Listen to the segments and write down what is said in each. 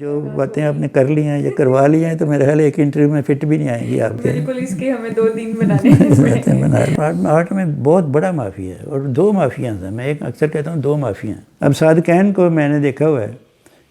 جو باتیں آپ نے کر لی ہیں یا کروا لی ہیں تو میرا خیال ہے ایک انٹرویو میں فٹ بھی نہیں آئیں گی آپ کے. بالکل، اس کے ہمیں 2-3 بنانے ہیں. آرٹ میں بہت بڑا مافیا ہے اور 2 مافیاز ہیں. میں ایک اکثر کہتا ہوں 2 مافیا ہیں. اب صادقین کو میں نے دیکھا ہوا ہے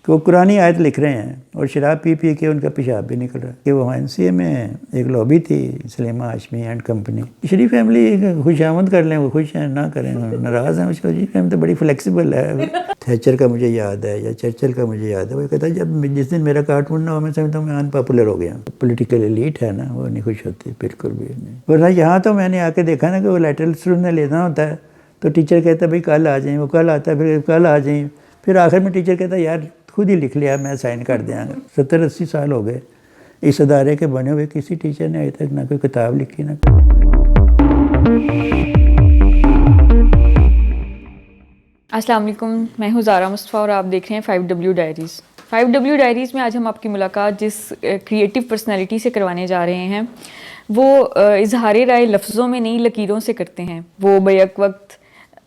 کہ وہ قرآنی آیت لکھ رہے ہیں اور شراب پی پی کے ان کا پیشاب بھی نکل رہا ہے. کہ وہ NCA میں ایک لابی تھی Salima Hashmi and company. Sharif family خوش آمد کر لیں، وہ خوش ہیں، نہ کریں ناراض ہیں. اس کو شریف فیملی تو بڑی فلیکسیبل ہے. تھیچر کا مجھے یاد ہے یا چرچل کا مجھے یاد ہے. وہ کہتا ہے جب جس دن میرا کارٹون نہ ہو میں سمجھتا ہوں میں ان پاپولر ہو گیا. پولیٹیکل ایلیٹ ہے نا، وہ نہیں خوش ہوتی بالکل بھی نہیں. ورنہ یہاں تو میں نے آ کے دیکھا نا کہ وہ لیٹرل اسٹوڈنٹ نے لینا ہوتا ہے تو ٹیچر کہتا ہے بھائی کل آ جائیں. وہ کل آتا ہے، پھر کل آ جائیں. پھر آخر میں ٹیچر کہتا ہے یار خود ہی لکھ لیا، میں سائن کر دیا. 70-80 سال ہو گئے اس ادارے کے بنے ہوئے، کسی ٹیچر نے ابھی تک نہ کوئی کتاب لکھی نہ. السلام علیکم، میں ہوں زارا مصطفیٰ اور آپ دیکھ رہے ہیں 5W ڈائریز. 5W ڈائریز میں آج ہم آپ کی ملاقات جس کریٹو پرسنالٹی سے کروانے جا رہے ہیں وہ اظہار رائے لفظوں میں نہیں لکیروں سے کرتے ہیں. وہ بیک وقت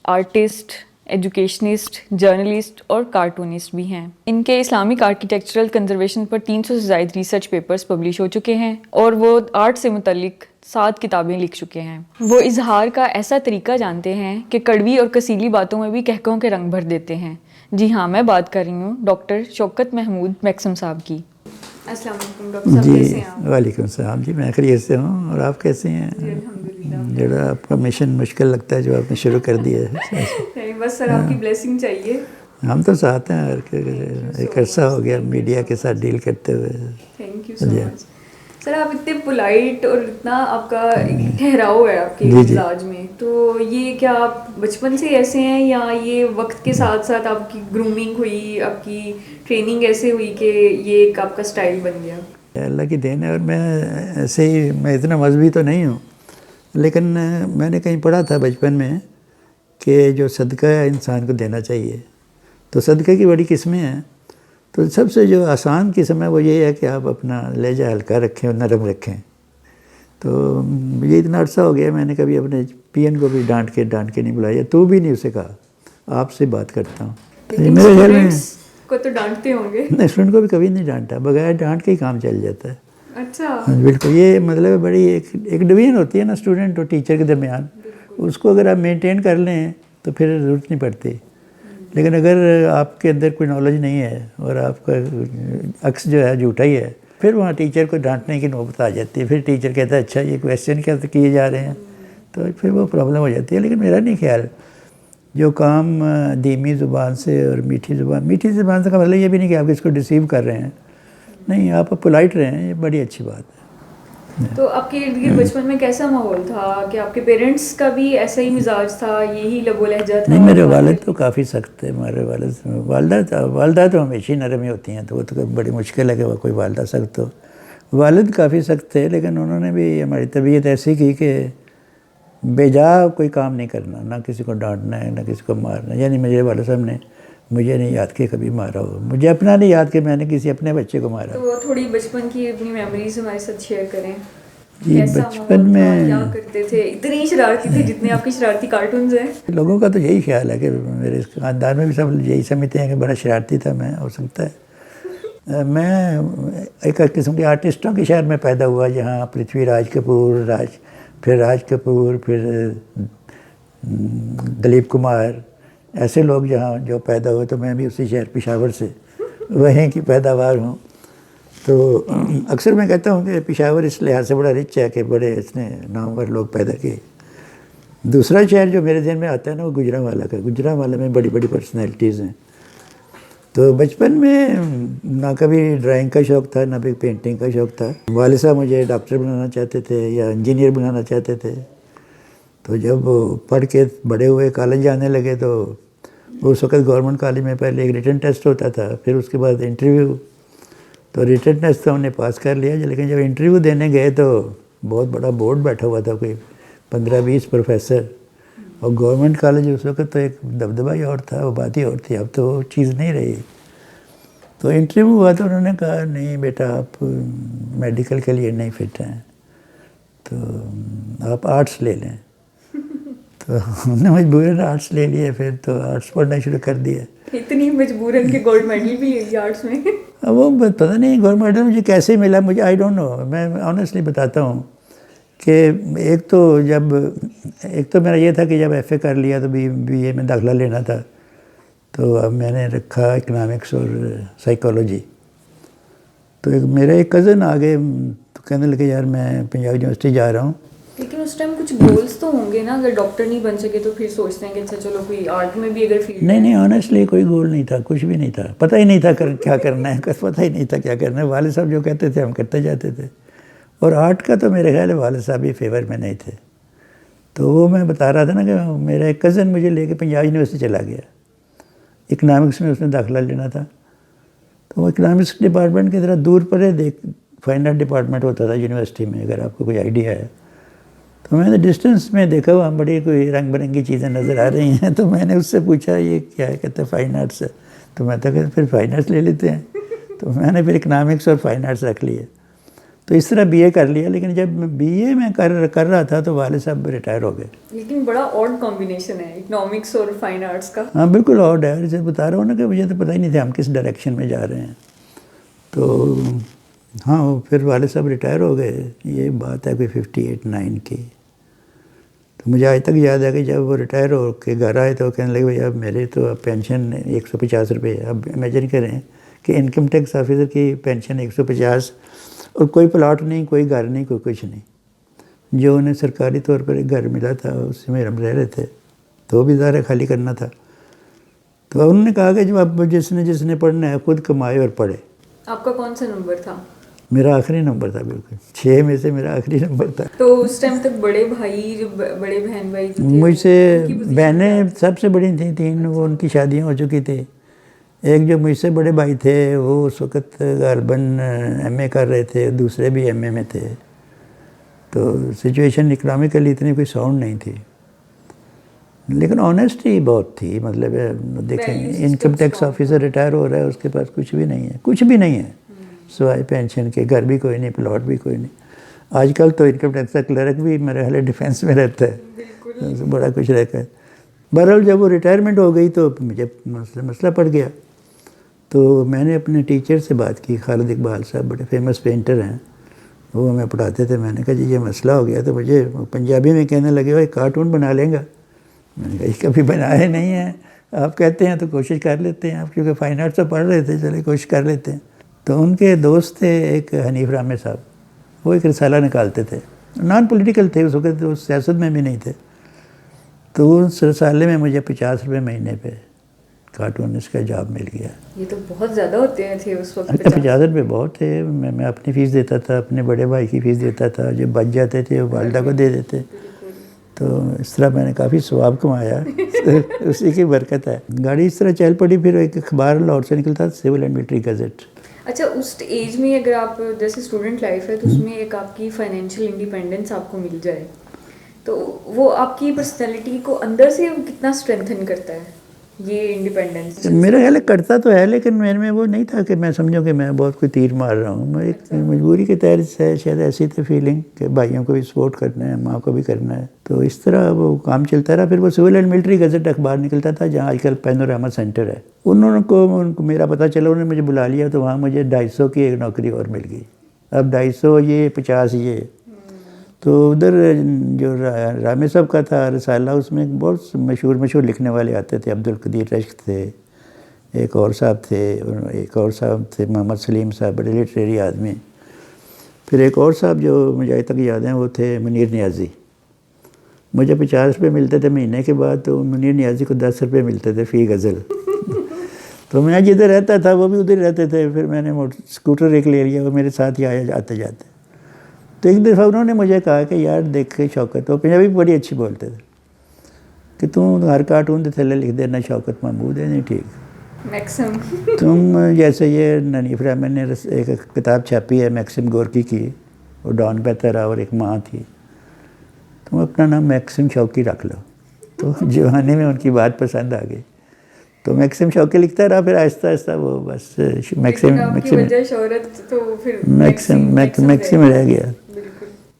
آرٹسٹ، ایجوکیشنسٹ، جرنلسٹ اور کارٹونسٹ بھی ہیں. ان کے اسلامک آرکیٹیکچرل کنزرویشن پر 300 سے زائد ریسرچ پیپرز پبلش ہو چکے ہیں اور وہ آرٹ سے متعلق 7 کتابیں لکھ چکے ہیں. وہ اظہار کا ایسا طریقہ جانتے ہیں کہ کڑوی اور کسیلی باتوں میں بھی کہکوں کے رنگ بھر دیتے ہیں. جی ہاں، میں بات کر رہی ہوں ڈاکٹر شوکت محمود میکسم صاحب کی. السلام علیکم ڈاکٹر صاحب، کیسے ہیں آپ؟ وعلیکم السلام جی، میں خیریت سے ہوں. اور آپ کیسے ہیں؟ جی الحمدللہ. جڑا آپ کا مشن مشکل لگتا ہے جو آپ نے شروع کر دیا ہے. نہیں بس سر آپ کی بلیسنگ چاہیے. ہم تو ساتھ ہیں، ایک عرصہ ہو گیا میڈیا کے ساتھ ڈیل کرتے ہوئے. تھینک یو سو مچ. سر آپ اتنے پولائٹ اور اتنا آپ کا ٹھہراؤ ہے آپ کے مزاج میں، تو یہ کیا آپ بچپن سے ایسے ہیں یا یہ وقت کے ساتھ ساتھ آپ کی گرومنگ ہوئی، آپ کی ٹریننگ ایسے ہوئی کہ یہ ایک آپ کا اسٹائل بن گیا؟ اللہ کی دین ہے. اور میں ایسے ہی، میں اتنا مذہبی تو نہیں ہوں لیکن میں نے کہیں پڑھا تھا بچپن میں کہ جو صدقہ ہے انسان کو دینا چاہیے. تو صدقے کی بڑی قسمیں ہیں، تو سب سے جو آسان قسم ہے وہ یہ ہے کہ آپ اپنا لہجہ ہلکا رکھیں اور نرم رکھیں. تو یہ اتنا عرصہ ہو گیا میں نے کبھی اپنے PN کو بھی ڈانٹ کے نہیں بلایا، تو بھی نہیں اسے کہا، آپ سے بات کرتا ہوں. میرے خیال میں کو تو ڈانٹتے ہوں گے. نہیں، اسٹوڈنٹ کو بھی کبھی نہیں ڈانٹا، بغیر ڈانٹ کے ہی کام چل جاتا ہے. اچھا بالکل. یہ مطلب بڑی ایک ڈویژن ہوتی ہے نا اسٹوڈنٹ اور ٹیچر کے درمیان، اس کو اگر آپ مینٹین کر لیں تو پھر ضرورت نہیں پڑتی. لیکن اگر آپ کے اندر کوئی نالج نہیں ہے اور آپ کا عکس جو ہے جھوٹا ہی ہے، پھر وہاں ٹیچر کو ڈانٹنے کی نوبت آ جاتی ہے. پھر ٹیچر کہتا ہے اچھا یہ کویسچن کیا کیے جا رہے ہیں، تو پھر وہ پرابلم ہو جاتی ہے. لیکن میرا نہیں خیال، جو کام دھیمی زبان سے اور میٹھی زبان سے کا مطلب یہ بھی نہیں کہ آپ اس کو ڈیسیو کر رہے ہیں، نہیں، آپ پولائٹ رہے ہیں، یہ بڑی اچھی بات ہے. تو آپ کے ارد گرد بچپن میں کیسا ماحول تھا کہ آپ کے پیرنٹس کا بھی ایسا ہی مزاج تھا، یہی لب و لہجہ تھا؟ نہیں، میرے والد تو کافی سخت تھے. ہمارے والدہ تو ہمیشہ ہی نرم ہی ہوتی ہیں، تو وہ تو بڑی مشکل ہے کہ وہ کوئی والدہ سخت ہو. والد کافی سخت تھے لیکن انہوں نے بھی ہماری تربیت ایسی کی کہ بے جا کوئی کام نہیں کرنا، نہ کسی کو ڈانٹنا ہے نہ کسی کو مارنا. یعنی میرے والد صاحب نے مجھے نہیں یاد کہ کبھی مارا ہو، مجھے اپنا نہیں یاد کہ میں نے کسی اپنے بچے کو مارا. تو تھوڑی بچپن کی اپنی میموریز ہمارے ساتھ شیئر کریں. جی بچپن میں کیا کرتے تھے؟ اتنی شرارتی تھے جتنے آپ کی شرارتی کارٹونز ہیں. لوگوں کا تو یہی خیال ہے کہ میرے خاندان میں بھی سب یہی سمجھتے ہیں کہ بڑا شرارتی تھا میں. ہو سکتا ہے میں ایک قسم کے آرٹسٹوں کے شہر میں پیدا ہوا جہاں پرتھوی راج کپور، پھر راج کپور، پھر دلیپ کمار، ایسے لوگ جہاں جو پیدا ہوئے، تو میں بھی اسی شہر پشاور سے وہیں کی پیداوار ہوں. تو اکثر میں کہتا ہوں کہ پشاور اس لحاظ سے بڑا رچ ہے کہ بڑے اس نے نامور لوگ پیدا کیے. دوسرا شہر جو میرے ذہن میں آتا ہے نا وہ گجرانوالہ کا. گجرانوالہ میں بڑی بڑی پرسنالٹیز ہیں. تو بچپن میں نہ کبھی ڈرائنگ کا شوق تھا نہ بھی پینٹنگ کا شوق تھا. والد صاحب مجھے ڈاکٹر بنانا چاہتے تھے یا انجینئر بنانا چاہتے تھے. تو جب پڑھ کے بڑے ہوئے کالج جانے لگے تو اس وقت گورنمنٹ کالج میں پہلے ایک ریٹن ٹیسٹ ہوتا تھا، پھر اس کے بعد انٹرویو. تو ریٹن ٹیسٹ تو ہم نے پاس کر لیا، لیکن جب انٹرویو دینے گئے تو بہت بڑا بورڈ بیٹھا ہوا تھا، کوئی 15-20 پروفیسر. اور گورنمنٹ کالج اس وقت تو ایک دبدبہ ہی اور تھا، وہ بات ہی اور تھی. اب تو وہ چیز نہیں رہی. تو انٹرویو ہوا تو انہوں نے کہا نہیں بیٹا آپ میڈیکل کے لیے نہیں فٹ ہیں، تو آپ آرٹس لے لیں. تو ہم نے مجبوراً آرٹس لے لیے. پھر تو آرٹس پڑھنا شروع کر دیا. اتنی مجبوراً کہ گولڈ میڈل بھی لے لیا آرٹس میں. وہ پتہ نہیں گورنمنٹ میڈل مجھے کیسے ملا، مجھے آئی ڈونٹ نو، میں آنیسٹلی بتاتا ہوں کہ ایک تو میرا یہ تھا کہ جب ایف اے کر لیا تو بی اے میں داخلہ لینا تھا، تو اب میں نے رکھا اکنامکس اور سائیکالوجی. تو میرا ایک کزن آگے تو کہنے لگے یار میں پنجاب یونیورسٹی جا رہا ہوں. لیکن اس ٹائم کچھ گولز تو ہوں گے نا، اگر ڈاکٹر نہیں بن سکے تو پھر سوچتے ہیں کہ اچھا چلو کوئی آرٹ میں بھی اگر فیلڈ. نہیں آنیسٹلی کوئی گول نہیں تھا، کچھ بھی نہیں تھا، پتہ ہی نہیں تھا کیا کرنا ہے، پتہ ہی نہیں تھا کیا کرنا ہے. والد صاحب جو کہتے تھے ہم کرتے جاتے تھے. اور آرٹ کا تو میرے خیال ہے والد صاحب بھی فیور میں نہیں تھے. تو وہ میں بتا رہا تھا نا کہ میرا ایک کزن مجھے لے کے پنجاب یونیورسٹی چلا گیا، اکنامکس میں اس نے داخلہ لینا تھا. تو وہ اکنامکس ڈپارٹمنٹ کی طرح دور پر ہے، فائن آرٹ ڈپارٹمنٹ ہوتا تھا یونیورسٹی میں، اگر آپ کو کوئی آئیڈیا ہے. تو میں نے ڈسٹینس میں دیکھا وہاں بڑی کوئی رنگ برنگی چیزیں نظر آ رہی ہیں. تو میں نے اس سے پوچھا یہ کیا ہے، کہتے ہیں فائن آرٹس ہے. تو میں تو کہ پھر فائن آرٹس لے لیتے ہیں. تو میں نے پھر اکنامکس اور فائن آرٹس رکھ لیے. تو اس طرح بی اے کر لیا. لیکن جب بی اے میں کر رہا تھا تو والد صاحب ریٹائر ہو گئے. لیکن بڑا آڈ کمبینیشن ہے اکنامکس اور فائن آرٹس کا. ہاں بالکل آڈ ہے. جیسے بتا رہا ہوں نا کہ مجھے تو پتہ ہی نہیں تھا ہم کس ڈائریکشن میں جا رہے ہیں. تو ہاں پھر والد صاحب ریٹائر ہو گئے. یہ بات ہے کوئی 58-9 کی. تو مجھے آج تک یاد ہے کہ جب وہ ریٹائر ہو کے گھر آئے تو کہنے لگے بھائی اب میرے تو اب پینشن 150 روپے ہے. اب امیجن کریں کہ انکم ٹیکس آفیسر کی پینشن 150 اور کوئی پلاٹ نہیں، کوئی گھر نہیں، کوئی کچھ نہیں. جو انہیں سرکاری طور پر ایک گھر ملا تھا اس میں ہم رہ رہے تھے، تو وہ بھی ظاہر خالی کرنا تھا. تو انہوں نے کہا کہ جو اب جس نے پڑھنا ہے خود کمائے اور پڑھے. آپ کا کون سا نمبر تھا؟ میرا آخری نمبر تھا، بالکل 6 میں سے میرا آخری نمبر تھا. تو اس ٹائم تک بڑے بھائی جو بڑے بہن بھائی جو تھے مجھ سے بہنیں سب سے بڑی تھیں 3، وہ ان کی شادیاں ہو چکی تھیں. ایک جو مجھ سے بڑے بھائی تھے وہ اس وقت غالباً ایم اے کر رہے تھے، دوسرے بھی ایم اے میں تھے. تو سچویشن اکنامکلی اتنی کوئی ساؤنڈ نہیں تھی، لیکن آنیسٹی بہت تھی. مطلب دیکھیں انکم ٹیکس آفیسر ریٹائر ہو رہا ہے، اس کے پاس کچھ بھی نہیں ہے، کچھ بھی نہیں ہے سوائے پینشن کے. گھر بھی کوئی نہیں، پلاٹ بھی کوئی نہیں. آج کل تو انکم ٹیکس کا کلرک بھی میرے خیال ڈیفینس میں رہتا ہے، بڑا کچھ رہتا ہے. بہرحال جب وہ ریٹائرمنٹ ہو گئی تو مجھے مسئلہ پڑ گیا. تو میں نے اپنے ٹیچر سے بات کی، خالد اقبال صاحب بڑے فیمس پینٹر ہیں، وہ ہمیں پڑھاتے تھے. میں نے کہا جی یہ مسئلہ ہو گیا. تو مجھے پنجابی میں کہنے لگے بھائی کارٹون بنا لیں گا. میں نے کہا یہ کبھی بنائے نہیں ہیں، آپ کہتے ہیں تو کوشش کر لیتے ہیں. آپ کیونکہ فائن آرٹس سے پڑھ رہے تھے، چلے کوشش کر لیتے ہیں. تو ان کے دوست تھے ایک حنیف رامے صاحب، وہ ایک رسالہ نکالتے تھے، نان پولیٹیکل تھے اس وقت، وہ سیاست میں بھی نہیں تھے. تو اس رسالے میں مجھے 50 روپے مہینے پہ کارٹونسٹ کا جاب مل گیا. یہ تو بہت زیادہ ہوتے تھے اس وقت. 50 روپے بہت تھے. میں اپنی فیس دیتا تھا، اپنے بڑے بھائی کی فیس دیتا تھا، جو بچ جاتے تھے وہ والدہ کو دے دیتے. تو اس طرح میں نے کافی ثواب کمایا. اسی کی برکت ہے. گاڑی اس طرح چل پڑی. پھر ایک اخبار لاہور سے نکلتا تھا، سول اینڈ ملٹری گزٹ. اچھا اس ایج میں اگر آپ جیسے اسٹوڈنٹ لائف ہے تو اس میں ایک آپ کی فائنینشیل انڈیپینڈنس آپ کو مل جائے تو وہ آپ کی پرسنالٹی کو اندر سے کتنا اسٹرینتھن کرتا ہے یہ انڈیپینڈنس؟ میرا خیال ہے کرتا تو ہے، لیکن میرے میں وہ نہیں تھا کہ میں سمجھوں کہ میں بہت کوئی تیر مار رہا ہوں. میں ایک مجبوری کے تحت سے شاید ایسی تھی فیلنگ کہ بھائیوں کو بھی سپورٹ کرنا ہے، ماں کو بھی کرنا ہے. تو اس طرح وہ کام چلتا رہا. پھر وہ سول اینڈ ملٹری گزٹ اخبار نکلتا تھا جہاں آج کل پینورما سینٹر ہے. ان کو میرا پتہ چلا، انہوں نے مجھے بلا لیا. تو وہاں مجھے 250 کی ایک نوکری اور مل گئی. اب 250 یہ 50 یہ. تو ادھر جو رامے صاحب کا تھا رسالہ، اس میں بہت مشہور لکھنے والے آتے تھے. عبدالقدیر رشک تھے، ایک اور صاحب تھے محمد سلیم صاحب، بڑے لٹریری آدمی. پھر ایک اور صاحب جو مجھے آج تک یاد ہیں وہ تھے منیر نیازی. مجھے 50 روپے ملتے تھے مہینے کے بعد، تو منیر نیازی کو 10 روپے ملتے تھے فی غزل. تو میں جدھر رہتا تھا وہ بھی ادھر رہتے تھے. پھر میں نے اسکوٹر ایک لے لیا، وہ میرے ساتھ ہی آیا آتے جاتے. تو ایک دفعہ انہوں نے مجھے کہا کہ یار دیکھ کے شوکت، وہ پنجابی بڑی اچھی بولتے تھے، کہ تم ہر کارٹون دے تھلے لکھ دینا شوکت محمود ہے. نہیں ٹھیک، میکسم تم جیسے یہ حنیف رحمان نے ایک کتاب چھاپی ہے میکسم گورکی کی، وہ ڈان بہترا اور ایک ماں تھی، تم اپنا نام میکسم شوقی رکھ لو. تو جوانی میں ان کی بات پسند آ گئی تو میکسم شوقی لکھتا رہا. پھر آہستہ آہستہ وہ بس میکسم رہ گیا.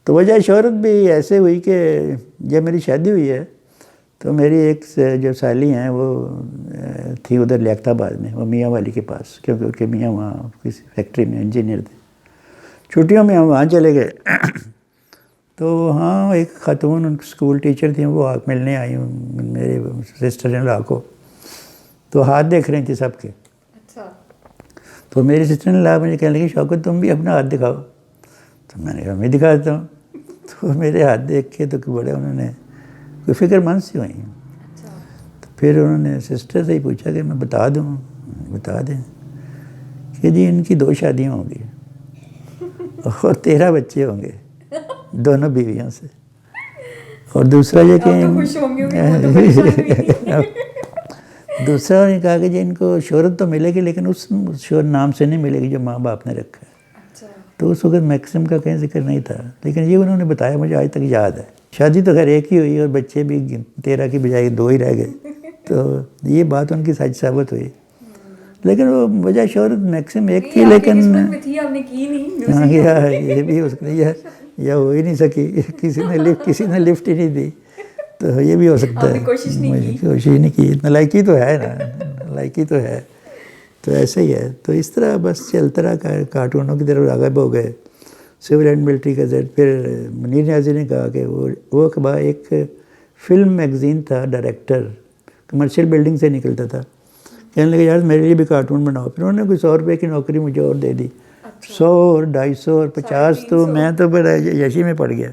تو وجہ شہرت بھی ایسے ہوئی کہ جب میری شادی ہوئی ہے تو میری ایک جو سالی ہیں وہ تھی ادھر لیاقت آباد میں، وہ میاں والی کے پاس، کیونکہ ان کے میاں وہاں کسی فیکٹری میں انجینئر تھے. چھٹیوں میں ہم وہاں چلے گئے. تو وہاں ایک خاتون ان اسکول ٹیچر تھیں، وہ ملنے آئی میرے سسٹر ان لا کو. تو ہاتھ دیکھ رہی تھی سب کے. اچھا. تو میری سسٹر ان لا مجھے کہنے لگی شوکت تم بھی اپنا ہاتھ دکھاؤ. تو میں نے کہا میں دکھا دیتا ہوں. تو میرے ہاتھ دیکھ کے تو بڑے انہوں نے کوئی فکر مند سی ہوئی. تو پھر انہوں نے سسٹر سے ہی پوچھا کہ میں بتا دوں. بتا دیں کہ جی ان کی 2 شادیاں ہوں گی اور 13 بچے ہوں گے دونوں بیویوں سے. اور دوسرا یہ کہ دوسرا نے کہا کہ جی ان کو شہرت تو ملے گی لیکن اس نام سے نہیں ملے گی جو ماں باپ نے رکھا ہے. تو اس وقت میکسم کا کہیں ذکر نہیں تھا، لیکن یہ انہوں نے بتایا، مجھے آج تک یاد ہے. شادی تو خیر ایک ہی ہوئی اور بچے بھی 13 کی بجائے 2 ہی رہ گئے. تو یہ بات ان کی سچ ثابت ہوئی. لیکن وہ وجہ شہرت میکسم ایک تھی، لیکن یہ بھی ہو سکتا ہے یا ہو ہی نہیں سکی، کسی نے لفٹ ہی نہیں دی. تو یہ بھی ہو سکتا ہے. کوشش ہی نہیں کی. لائکی تو ہے نا، لائکی تو ہے. تو ایسے ہی ہے. تو اس طرح بس چلتا رہا، کارٹونوں کی طرف راغب ہو گئے. سول اینڈ ملٹری کا زیڈ. پھر منیر نیازی نے کہا کہ وہ اخبار ایک فلم میگزین تھا، ڈائریکٹر کمرشل بلڈنگ سے نکلتا تھا. کہنے لگے یار میرے لیے بھی کارٹون بناؤ. پھر انہوں نے کوئی 100 روپے کی نوکری مجھے اور دے دی. 100 اور 250 اور 50 تو میں تو بڑا یشی میں پڑ گیا.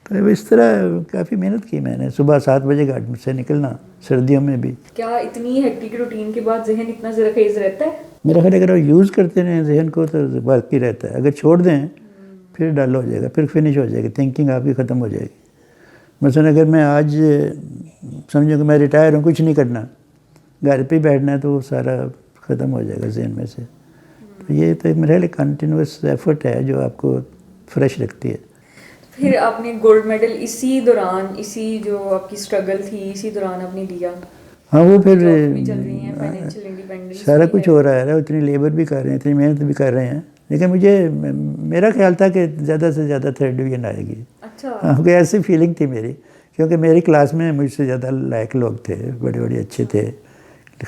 تو اس طرح کافی محنت کی میں نے. صبح 7 بجے گاڑی سے نکلنا، سردیوں میں بھی. کیا اتنی ہیکٹک روٹین کے بعد ذہن اتنا زرخیز رہتا ہے؟ میرا خیال ہے اگر آپ یوز کرتے رہیں ذہن کو تو باقی رہتا ہے. اگر چھوڑ دیں پھر ڈل ہو جائے گا، پھر فنش ہو جائے گی، تھنکنگ آپ کی ختم ہو جائے گی. مثلا اگر میں آج سمجھوں کہ میں ریٹائر ہوں، کچھ نہیں کرنا، گھر پہ ہی بیٹھنا ہے، تو وہ سارا ختم ہو جائے گا ذہن میں سے. تو یہ تو میرا خیال کنٹینیوس ایفرٹ ہے جو آپ کو فریش رکھتی ہے. پھر آپ نے گولڈ میڈل اسی دوران، اسی جو آپ کی اسٹرگل تھی اسی دوران آپ نے لیا؟ ہاں وہ پھر سارا کچھ ہو رہا ہے، اتنی لیبر بھی کر رہے ہیں، اتنی محنت بھی کر رہے ہیں. لیکن میرا خیال تھا کہ زیادہ سے زیادہ 3rd ڈویژن آئے گی. ہاں کوئی ایسی فیلنگ تھی میری، کیونکہ میری کلاس میں مجھ سے زیادہ لائق لوگ تھے، بڑے بڑے اچھے تھے.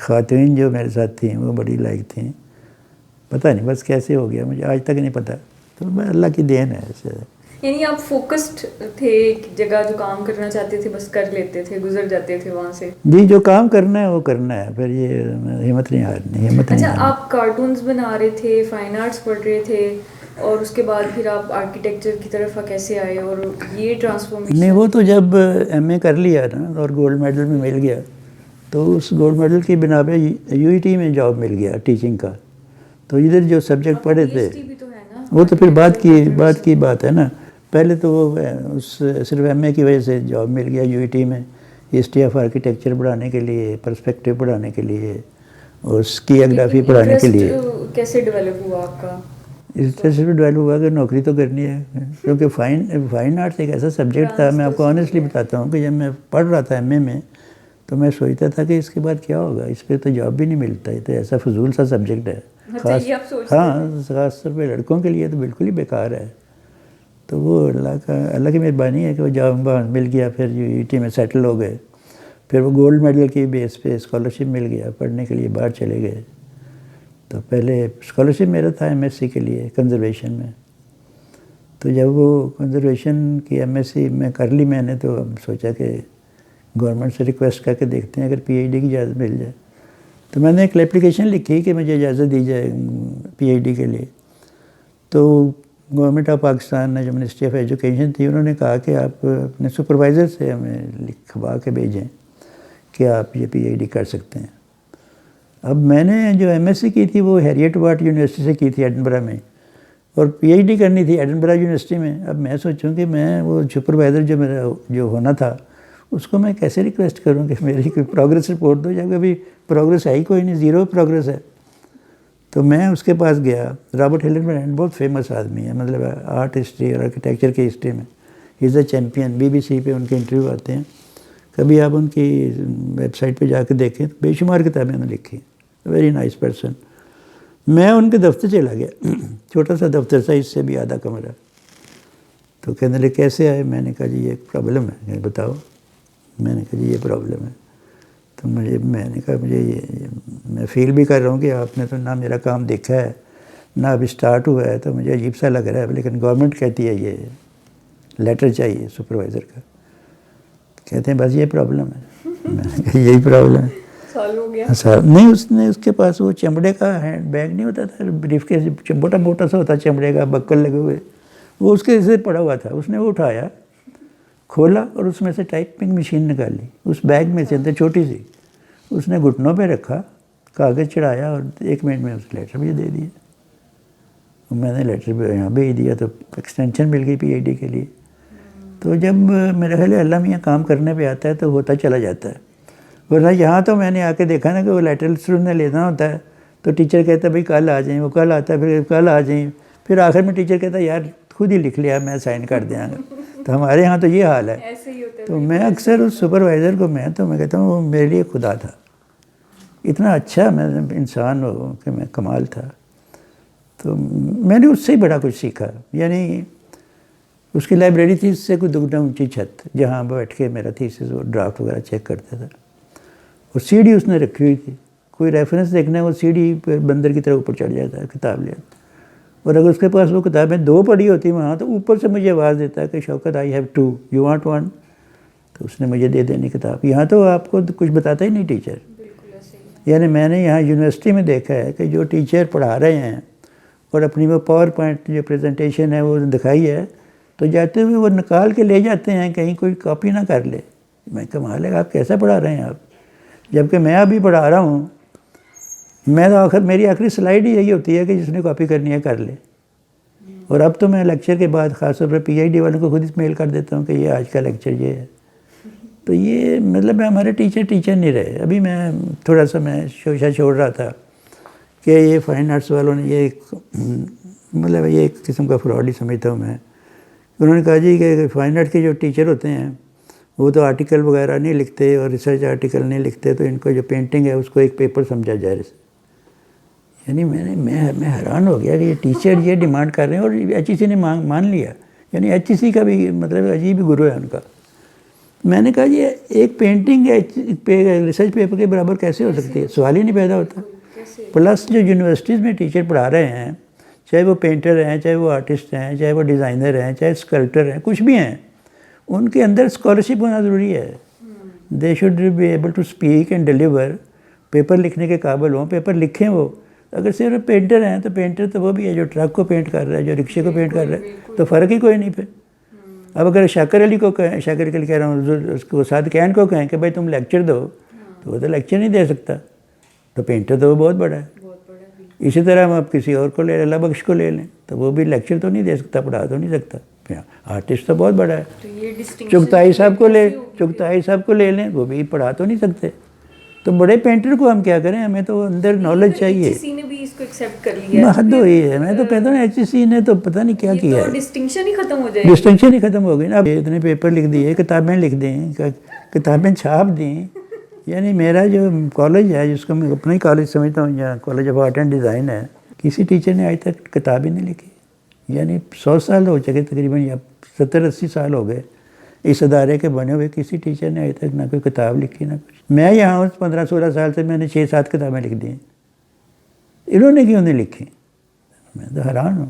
خواتین جو میرے ساتھ تھیں وہ بڑی لائق تھیں. پتہ نہیں بس کیسے ہو گیا، مجھے آج تک نہیں پتہ. تو اللہ کی دین ہے ایسے. یعنی آپ فوکسڈ تھے، ایک جگہ جو کام کرنا چاہتے تھے بس کر لیتے تھے، گزر جاتے تھے وہاں سے؟ جی جو کام کرنا ہے وہ کرنا ہے، پھر یہ ہمت نہیں ہارنی، ہمت نہیں. اچھا آپ کارٹونز بنا رہے تھے، فائن آرٹس پڑھ رہے تھے، اور اس کے بعد پھر آپ آرکیٹیکچر کی طرف کیسے آئے اور یہ ٹرانسفارمیشن؟ نہیں وہ تو جب ایم اے کر لیا نا اور گولڈ میڈل بھی مل گیا، تو اس گولڈ میڈل کی بنا پہ یو ای ٹی میں جاب مل گیا ٹیچنگ کا. تو ادھر جو سبجیکٹ پڑھے تھے وہ تو پھر بعد کی بات ہے نا. پہلے تو وہ صرف ایم اے کی وجہ سے جاب مل گیا یو ای ٹی میں، ہسٹری آف آرکیٹیکچر پڑھانے کے لیے، پرسپیکٹیو پڑھانے کے لیے، اور اسکیاگرافی پڑھانے کے لیے. کیسے ڈیولپ ہوا آپ کا؟ اس طرح سے بھی ڈیولپ ہوا کہ نوکری تو کرنی ہے، کیونکہ فائن آرٹس ایک ایسا سبجیکٹ تھا. میں آپ کو آنیسٹلی بتاتا ہوں کہ جب میں پڑھ رہا تھا ایم اے میں تو میں سوچتا تھا کہ اس کے بعد کیا ہوگا، اس پہ تو جاب بھی نہیں ملتا. یہ تو ایسا فضول سا سبجیکٹ ہے، خاص طور پہ لڑکوں کے لیے تو بالکل ہی بیکار ہے. تو وہ اللہ کی مہربانی ہے کہ وہ جاب مل گیا. پھر یو ای ٹی میں سیٹل ہو گئے. پھر وہ گولڈ میڈل کی بیس پہ اسکالرشپ مل گیا، پڑھنے کے لیے باہر چلے گئے. تو پہلے اسکالرشپ میرا تھا ایم ایس سی کے لیے کنزرویشن میں. تو جب وہ کنزرویشن کی ایم ایس سی میں کر لی میں نے، تو سوچا کہ گورنمنٹ سے ریکویسٹ کر کے دیکھتے ہیں اگر پی ایچ ڈی کی اجازت مل جائے. تو میں نے ایک اپلیکیشن لکھی کہ مجھے اجازت دی جائے پی ایچ ڈی کے لیے. تو گورنمنٹ آف پاکستان نے جو منسٹری آف ایجوکیشن تھی انہوں نے کہا کہ آپ اپنے سپروائزر سے ہمیں لکھوا کے بھیجیں کہ آپ یہ پی ایچ ڈی کر سکتے ہیں. اب میں نے جو ایم ایس سی کی تھی وہ ہیریٹ واٹ یونیورسٹی سے کی تھی ایڈنبرا میں، اور پی ایچ ڈی کرنی تھی ایڈنبرا یونیورسٹی میں. اب میں سوچوں کہ میں وہ سپروائزر جو میرا جو ہونا تھا اس کو میں کیسے ریکویسٹ کروں کہ میری کوئی پروگریس رپورٹ دو، جب ابھی پروگریس ہے ہی کوئی نہیں، 0 پروگریس ہے. تو میں اس کے پاس گیا. رابرٹ ہلن بہت فیمس آدمی ہے، مطلب آرٹ ہسٹری اور آرکیٹیکچر کی ہسٹری میں ہی از اے چیمپئن. بی بی سی پہ ان کے انٹرویو آتے ہیں، کبھی آپ ان کی ویب سائٹ پہ جا کے دیکھیں. بے شمار کتابیں انہوں نے لکھی، ویری نائس پرسن. میں ان کے دفتر چلا گیا، چھوٹا سا دفتر تھا، اس سے بھی آدھا کمرہ. تو کہنے لگے کیسے آئے؟ میں نے کہا جی یہ ایک پرابلم ہے. کہ بتاؤ؟ میں نے کہا جی یہ پرابلم ہے. تو میں نے کہا مجھے یہ میں فیل بھی کر رہا ہوں کہ آپ نے تو نہ میرا کام دیکھا ہے نہ ابھی اسٹارٹ ہوا ہے, تو مجھے عجیب سا لگ رہا ہے, لیکن گورنمنٹ کہتی ہے یہ لیٹر چاہیے سپروائزر کا. کہتے ہیں بس یہ پرابلم ہے. میں نے کہا یہی پرابلم ہے. سال ہو گیا سر نہیں, اس کے پاس وہ چمڑے کا ہینڈ بیگ نہیں ہوتا تھا, بریف کیس موٹا موٹا سا ہوتا چمڑے کا, بکل لگے ہوئے, وہ اس کے سے پڑا ہوا تھا. اس نے وہ اٹھایا, کھولا اور اس میں سے ٹائپنگ مشین نکالی اس بیگ میں سے, اندر چھوٹی سی. اس نے گھٹنوں پہ رکھا, کاغذ چڑھایا اور 1 منٹ میں اس لیٹر بھی دے دیا. میں نے لیٹر یہاں بھیج دیا تو ایکسٹینشن مل گئی پی ایچ ڈی کے لیے. تو جب میرا خیال ہے اللہ میاں کام کرنے پہ آتا ہے تو ہوتا چلا جاتا ہے. ورنہ یہاں تو میں نے آ کے دیکھا نا کہ وہ لیٹر اسٹوڈنٹ نے لینا ہوتا ہے تو ٹیچر کہتا ہے بھائی کل آ جائیں, وہ کل آتا ہے, پھر کل آ جائیں, پھر آخر میں ٹیچر کہتا ہے یار خود ہی لکھ لیا, میں سائن کر دیا گا. تو ہمارے یہاں تو یہ حال ہے. تو میں اکثر اس سپروائزر کو میں کہتا ہوں وہ میرے لیے خدا تھا. اتنا اچھا میں انسان ہو کہ میں کمال تھا. تو میں نے اس سے ہی بڑا کچھ سیکھا. یعنی اس کی لائبریری تھی اس سے کوئی 2 اونچی چھت, جہاں بیٹھ کے میرا تھیسس وہ ڈرافٹ وغیرہ چیک کرتا تھا. اور سی ڈی اس نے رکھی ہوئی تھی, کوئی ریفرنس دیکھنا ہے وہ سی ڈی پہ بندر کی طرح اوپر چڑھ جاتا ہے, کتاب لے آتا. اور اگر اس کے پاس وہ کتابیں 2 پڑھی ہوتی وہاں تو اوپر سے مجھے آواز دیتا ہے کہ شوکت آئی ہیو 2 یو وانٹ 1. تو اس نے مجھے دے دینی کتاب. یہاں تو آپ کو کچھ بتاتا ہی نہیں ٹیچر. یعنی میں نے یہاں یونیورسٹی میں دیکھا ہے کہ جو ٹیچر پڑھا رہے ہیں اور اپنی وہ پاور پوائنٹ جو پریزنٹیشن ہے وہ دکھائی ہے تو جاتے ہوئے وہ نکال کے لے جاتے ہیں, کہیں کوئی کاپی نہ کر لے. میں کمال ہے, آپ کیسا پڑھا رہے ہیں آپ, جبکہ میں ابھی پڑھا رہا ہوں. میں تو میری آخری سلائیڈ ہی یہی ہوتی ہے کہ جس نے کاپی کرنی ہے کر لے. اور اب تو میں لیکچر کے بعد خاص طور پر پی ایچ ڈی والوں کو خود میل کر دیتا ہوں کہ یہ آج کا لیکچر یہ ہے. تو یہ مطلب ہمارے ٹیچر نہیں رہے. ابھی میں تھوڑا سا میں شوشہ چھوڑ رہا تھا کہ یہ فائن آرٹس والوں نے یہ مطلب یہ ایک قسم کا فراڈ ہی سمجھتا ہوں میں. انہوں نے کہا جی کہ فائن آرٹ کے جو ٹیچر ہوتے ہیں وہ تو آرٹیکل وغیرہ نہیں لکھتے اور ریسرچ آرٹیکل نہیں لکھتے, تو ان کو جو پینٹنگ ہے اس کو ایک پیپر سمجھا جائے. یعنی میں حیران ہو گیا کہ یہ ٹیچر یہ ڈیمانڈ کر رہے ہیں اور ایچ ای سی نے مان لیا. یعنی ایچ ای سی کا بھی مطلب عجیب ہی گرو ہے ان کا. میں نے کہا یہ ایک پینٹنگ ریسرچ پیپر کے برابر کیسے ہو سکتی ہے, سوال ہی نہیں پیدا ہوتا. پلس جو یونیورسٹیز میں ٹیچر پڑھا رہے ہیں, چاہے وہ پینٹر ہیں, چاہے وہ آرٹسٹ ہیں, چاہے وہ ڈیزائنر ہیں, چاہے اسکلپٹر ہیں, کچھ بھی ہیں, ان کے اندر اسکالرشپ ہونا ضروری ہے. They should be able to speak and deliver, paper لکھنے کے قابل ہوں, پیپر لکھیں وہ. اگر صرف پینٹر ہیں تو پینٹر تو وہ بھی ہے جو ٹرک کو پینٹ کر رہا ہے, جو رکشے کو پینٹ کر رہا ہے, تو فرق ہی کوئی نہیں پھر. اب اگر شاکر علی کو کہیں, شاکر علی کہہ رہا ہوں, اس کو صادقین کو کہیں کہ بھائی تم لیکچر دو, تو وہ تو لیکچر نہیں دے سکتا. تو پینٹر تو وہ بہت بڑا ہے. اسی طرح ہم اب کسی اور کو لے لیں, اللہ بخش کو لے لیں, تو وہ بھی لیکچر تو نہیں دے سکتا, پڑھا تو نہیں سکتا. آرٹسٹ تو بہت بڑا ہے. چغتائی صاحب کو لے لیں, وہ بھی پڑھا تو نہیں سکتے. تو بڑے پینٹر کو ہم کیا کریں, ہمیں تو اندر نالج چاہیے. ایچ ای سی نے بھی اس کو ایکسیپٹ کر لیا. حد ہوئی ہے. میں تو کہتا ہوں ایچ ای سی نے تو پتہ نہیں کیا کیا ہے. ڈسٹنکشن ہی ختم ہو جائے گی. ڈسٹنکشن ہی ختم ہو گئی نا. اب اتنے پیپر لکھ دیے, کتابیں لکھ دیں, کتابیں چھاپ دیں. یعنی میرا جو کالج ہے, جس کو میں اپنا ہی کالج سمجھتا ہوں, یا college of art and design ہے, کسی ٹیچر نے آج تک کتاب ہی نہیں لکھی. یعنی 100 سال ہو چکے تقریباً, یا 70-80 سال ہو گئے اس ادارے کے بنے ہوئے, کسی ٹیچر نے آج تک نہ کوئی کتاب لکھی نہ کچھ. میں یہاں ہوں 15-16 سال سے, میں نے 6-7 کتابیں لکھ دی ہیں. انہوں نے کیوں نہیں لکھی؟ میں تو حیران ہوں.